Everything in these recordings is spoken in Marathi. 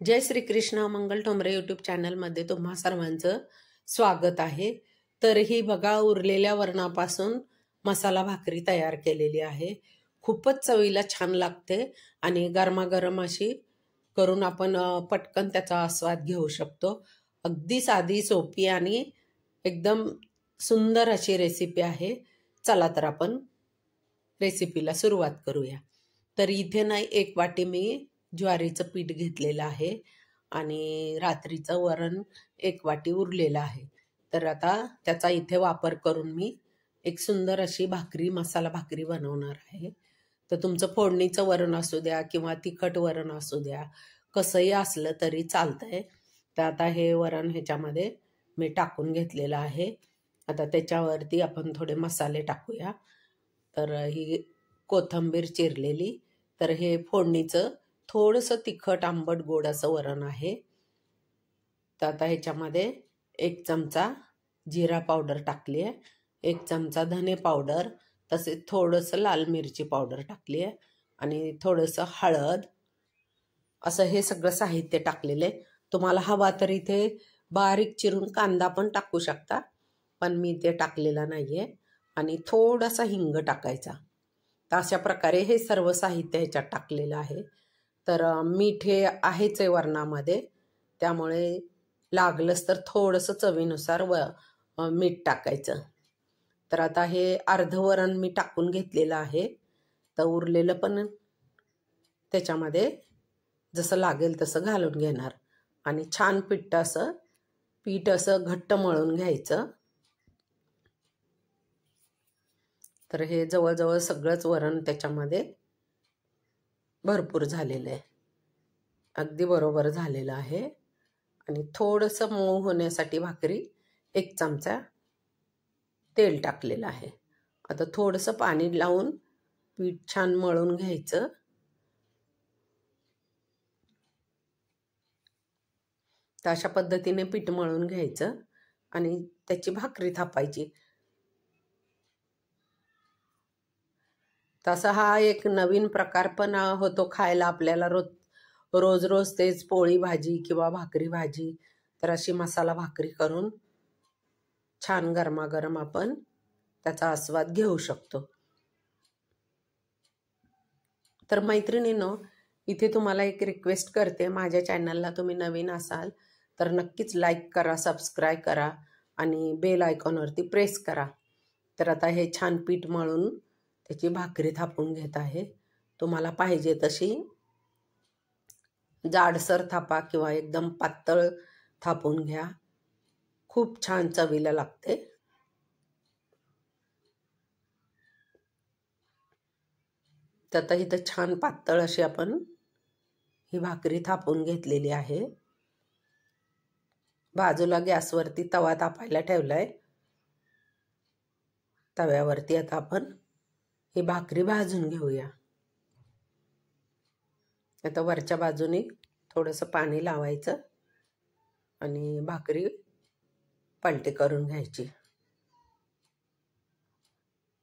जय श्री कृष्ण. मंगल ठोंबरे यूट्यूब चॅनलमध्ये तुम्हा सर्वांचं स्वागत आहे. तर ही बघा उरलेल्या वरणापासून मसाला भाकरी तयार केलेली आहे. खूपच चवीला छान लागते आणि गरमागरम अशी करून आपण पटकन त्याचा आस्वाद घेऊ शकतो. अगदी साधी सोपी आणि एकदम सुंदर अशी रेसिपी आहे. चला तर आपण रेसिपीला सुरुवात करूया. तर इथे नाही 1 वाटी मी ज्वारीचं पीठ घेतलेलं आहे आणि रात्रीचं वरण 1 वाटी उरलेलं आहे. तर आता त्याचा इथे वापर करून मी एक सुंदर अशी भाकरी, मसाला भाकरी बनवणार आहे. तर तुमचं फोडणीचं वरण असू द्या किंवा तिखट वरण असू द्या, कसंही असलं तरी चालतंय. तर आता हे वरण ह्याच्यामध्ये मी टाकून घेतलेलं आहे. आता त्याच्यावरती आपण थोडे मसाले टाकूया. तर ही कोथिंबीर चिरलेली, तर हे फोडणीचं थोडंसं तिखट आंबट गोड असं वरण आहे. तर आता ह्याच्यामध्ये 1 चमचा जिरा पावडर टाकली आहे, 1 चमचा धने पावडर, तसेच थोडंसं लाल मिरची पावडर टाकली आहे आणि थोडंसं हळद, असं हे सगळं साहित्य टाकलेलं आहे. तुम्हाला हवा तर इथे बारीक चिरून कांदा पण टाकू शकता, पण मी ते टाकलेला नाही आहे. आणि थोडासा हिंग टाकायचा. तर अशा प्रकारे हे सर्व साहित्य ह्याच्यात टाकलेलं आहे. तर मीठ हे आहेच आहे वरणामध्ये, त्यामुळे लागलंच तर थोडंसं चवीनुसार मीठ टाकायचं. तर आता हे अर्ध वरण मी टाकून घेतलेलं आहे. तर उरलेलं पण त्याच्यामध्ये जसं लागेल तसं घालून घेणार आणि छान पीठ असं घट्ट मळून घ्यायचं. तर हे जवळजवळ सगळंच वरण त्याच्यामध्ये भरपूर झालेलं आहे, अगदी बरोबर झालेलं आहे. आणि थोडंसं मऊ होण्यासाठी भाकरी 1 चमचा तेल टाकलेलं आहे. आता थोडंसं पाणी लावून पीठ छान मळून घ्यायचं. तर अशा पद्धतीने पीठ मळून घ्यायचं आणि त्याची भाकरी थापायची. तसा हा एक नवीन प्रकार पण होतो खायला आपल्याला. रोज रोज तेच पोळी भाजी किंवा भाकरी भाजी, तर अशी मसाला भाकरी करून छान गरमागरम आपण त्याचा आस्वाद घेऊ शकतो. तर मैत्रिणींनो, इथे तुम्हाला एक रिक्वेस्ट करते. माझ्या चॅनलला तुम्ही नवीन असाल तर नक्कीच लाईक करा, सबस्क्राईब करा आणि बेल आयकॉनवरती प्रेस करा. तर आता हे छान पीठ मळून त्याची भाकरी थापून घेत आहे. तुम्हाला पाहिजे तशी जाडसर थापा किंवा एकदम पातळ थापून घ्या. खूप छान चवीला लागते. तर आता इथं छान पातळ अशी आपण ही भाकरी थापून घेतलेली आहे. बाजूला गॅसवरती तवा तापायला ठेवलाय. तव्यावरती आता आपण ही भाकरी भाजून घेऊया. आता वरच्या बाजूने थोडंसं पाणी लावायचं आणि भाकरी पलटी करून घ्यायची.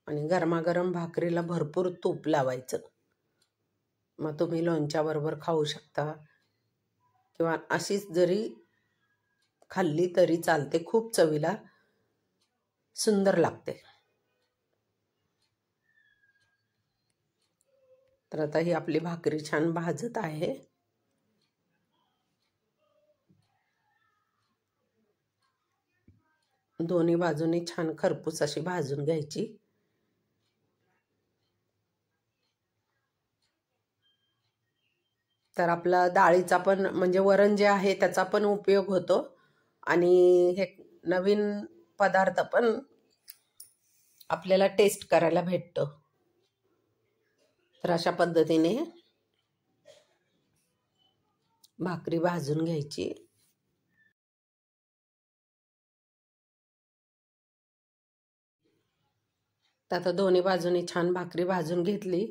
आणि गरमागरम भाकरीला भरपूर तूप लावायचं. मग तुम्ही लोणच्याबरोबर खाऊ शकता किंवा अशीच जरी खाल्ली तरी चालते. खूप चवीला सुंदर लागते. तर आता ही आपली भाकरी छान भाजत आहे. दोन्ही बाजूने छान खरपूस अशी भाजून घ्यायची. तर आपला डाळीचा पण म्हणजे वरण जे आहे त्याचा पण उपयोग होतो आणि हे नवीन पदार्थ पण आपल्याला टेस्ट करायला भेटतो. तर अशा पद्धतीने भाकरी भाजून घ्यायची. तर आता दोन्ही बाजूने छान भाकरी भाजून घेतली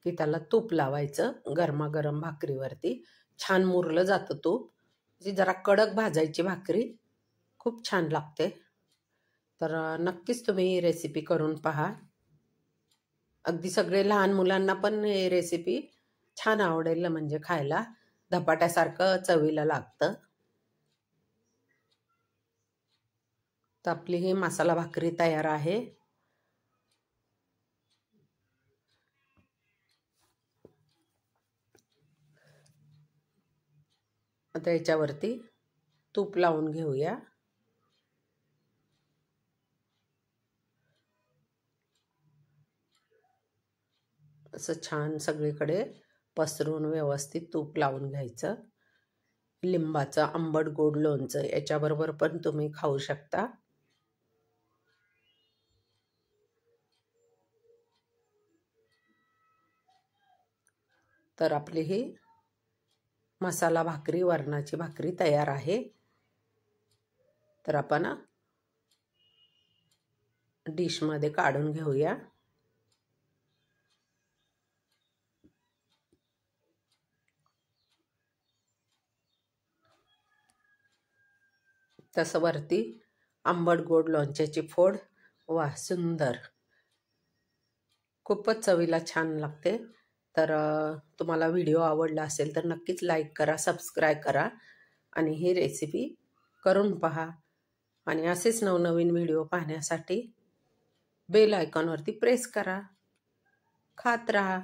की त्याला तूप लावायचं. गरमागरम भाकरीवरती छान मुरलं जातं तूप. जरा कडक भाजायची भाकरी, खूप छान लागते. तर नक्कीच तुम्ही ही रेसिपी करून पहा. अगदी सगळे लहान मुलांना पण ही रेसिपी छान आवडेल म्हणजे खायला. धपाट्यासारखं चवीला लागतं. तर आपली ही मसाला भाकरी तयार आहे. आता याच्यावरती तूप लावून घेऊया. असं छान सगळीकडे पसरून व्यवस्थित तूप लावून घ्यायचं. लिंबाचं आंबट गोड लोणचं याच्याबरोबर पण तुम्ही खाऊ शकता. तर आपली ही मसाला भाकरी, वरणाची भाकरी तयार आहे. तर आपण डिशमध्ये काढून घेऊया. तसं वरती आंबट गोड लोणच्याची फोड. वा, सुंदर, खूपच चवीला छान लागते. तर तुम्हाला व्हिडिओ आवडला असेल तर नक्कीच लाईक करा, सबस्क्राईब करा आणि ही रेसिपी करून पहा. आणि असेच नवनवीन व्हिडिओ पाहण्यासाठी बेल आयकॉनवरती प्रेस करा. खात राहा.